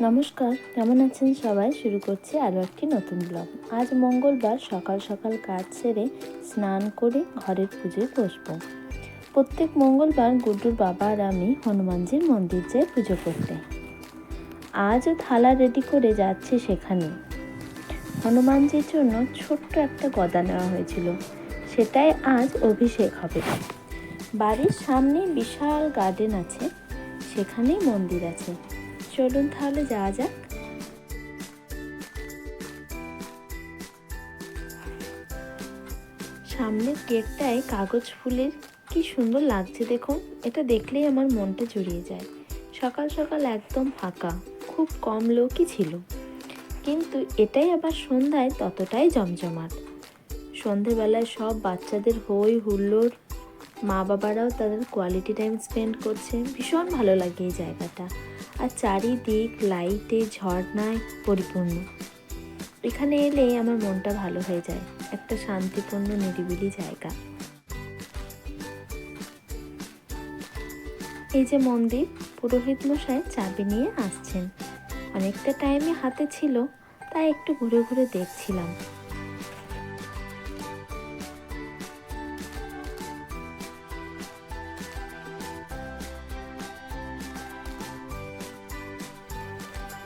নমস্কার, কেমন আছেন সবাই? শুরু করছি আরও একটি নতুন ব্লগ। আজ মঙ্গলবার সকাল সকাল কাজ সেরে স্নান করে ঘরের পুজোয় বসবো। প্রত্যেক মঙ্গলবার গুড্ডুর বাবা আর আমি হনুমানজির মন্দির যাই পুজো করতে। আজও থালা রেডি করে যাচ্ছি সেখানে। হনুমানজির জন্য ছোট্ট একটা গদা নেওয়া হয়েছিল, সেটাই আজ অভিষেক হবে। বাড়ির সামনে বিশাল গার্ডেন আছে, সেখানেই মন্দির আছে। চলুন তাহলে যাওয়া যাক। সামনের গেটটায় কাগজ ফুলের কি সুন্দর লাগছে দেখুন। এটা দেখলেই আমার মনটা জুড়িয়ে যায়। সকাল সকাল একদম ফাঁকা, খুব কম লোকই ছিল, কিন্তু এটাই আবার সন্ধ্যায় ততটাই জমজমাট। সন্ধেবেলায় সব বাচ্চাদের হই হুল্লোড়, মা বাবারাও তাদের কোয়ালিটি টাইম স্পেন্ড করছে। ভীষণ ভালো লাগে এই জায়গাটা। আর চারিদিক লাইটে ঝর্ণায় পরিপূর্ণ। এখানে এলেই আমার মনটা ভালো হয়ে যায়। একটা শান্তিপূর্ণ নিরিবিলি জায়গা। এই যে মন্দির, পুরোহিত মশাই চাবি নিয়ে আসছেন। অনেকটা টাইমে হাতে ছিল, তাই একটু ঘুরে ঘুরে দেখছিলাম।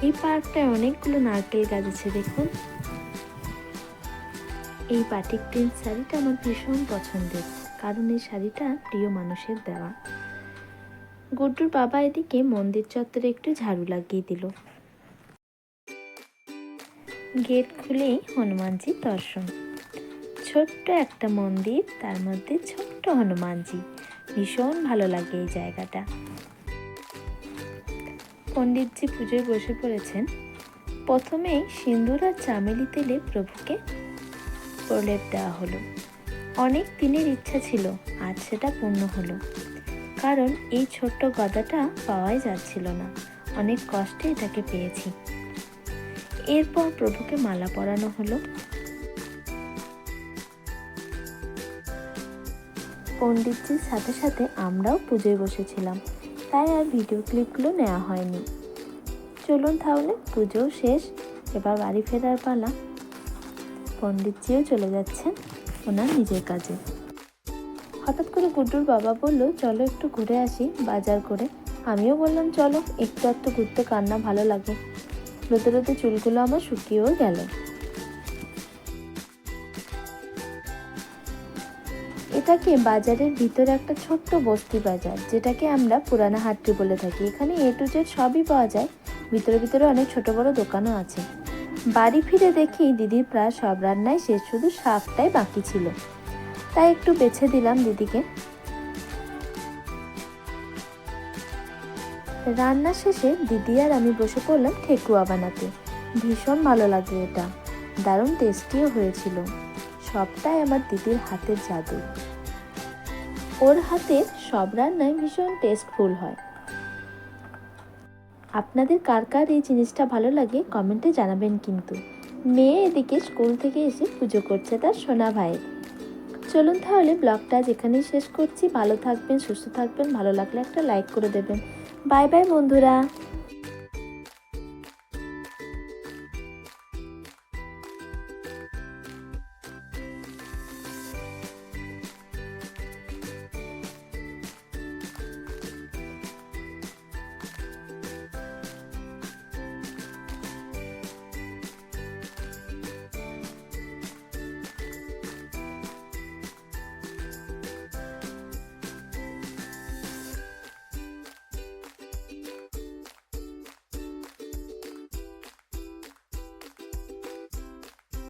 এই পার্কটায় অনেকগুলো নারকেল গাছ আছে দেখুন। এই বাটিক প্রিন্ট শাড়িটা আমার ভীষণ পছন্দের, কারণ এই শাড়িটা প্রিয় মানুষের দেওয়া। গুড্ডুর বাবা এদিকে মন্দির চত্বরে একটু ঝাড়ু লাগিয়ে দিল। গেট খুলেই হনুমানজির দর্শন। ছোট্ট একটা মন্দির, তার মধ্যে ছোট্ট হনুমানজি। ভীষণ ভালো লাগে এই জায়গাটা। পণ্ডিতজি পুজোয় বসে পড়েছেন। প্রথমেই সিঁদুর আর চামেলি তেলে প্রভুকে প্রলেপ দেওয়া হলো। অনেক দিনের ইচ্ছা ছিল, আজ সেটা পূর্ণ হলো। কারণ এই ছোট্ট গদাটা পাওয়াই যাচ্ছিল না, অনেক কষ্টে এটাকে পেয়েছি। এরপর প্রভুকে মালা পরানো হলো। পণ্ডিতজির সাথে সাথে আমরাও পুজোয় বসেছিলাম, তাই আর ভিডিও ক্লিপগুলো নেওয়া হয়নি। চলুন তাহলে, পুজোও শেষ, এবার বাড়ি ফেরার পালা। পণ্ডিতজিও চলে যাচ্ছেন ওনার নিজের কাজে। হঠাৎ করে গুড্ডুর বাবা বলল, চলো একটু ঘুরে আসি বাজার করে। আমিও বললাম চলো, একটু ঘুরতে কার না ভালো লাগে। রোদে রোদে চুলগুলো আমার শুকিয়েও গেল। এটাকে বাজারের ভিতরে একটা ছোট্ট বস্তি বাজার, যেটাকে আমরা পুরানা হাটটি বলে থাকি। এখানে A to Z সবই পাওয়া যায়, ভিতরে ভিতরে অনেক ছোট বড় দোকানও আছে। বাড়ি ফিরে দেখি দিদির প্রায় সব রান্নাই শেষ, শুধু শাকটাই বাকি ছিল, তাই একটু বেছে দিলাম দিদিকে। রান্না শেষে দিদি আর আমি বসে পড়লাম ঠেকুয়া বানাতে। ভীষণ ভালো লাগে এটা, দারুণ টেস্টিও হয়েছিল। সবটাই আমার দিদির হাতের জাদু। ওর হাতের সব রান্নাই ভীষণ টেস্টফুল হয়। আপনাদের কার কার এই জিনিসটা ভালো লাগে কমেন্টে জানাবেন কিন্তু। মেয়ে এদিকে স্কুল থেকে এসে পুজো করছে তার সোনা ভাইয়ের। চলুন তাহলে ব্লগটা যেখানেই শেষ করছি। ভালো থাকবেন, সুস্থ থাকবেন। ভালো লাগলে একটা লাইক করে দেবেন। বাই বাই বন্ধুরা।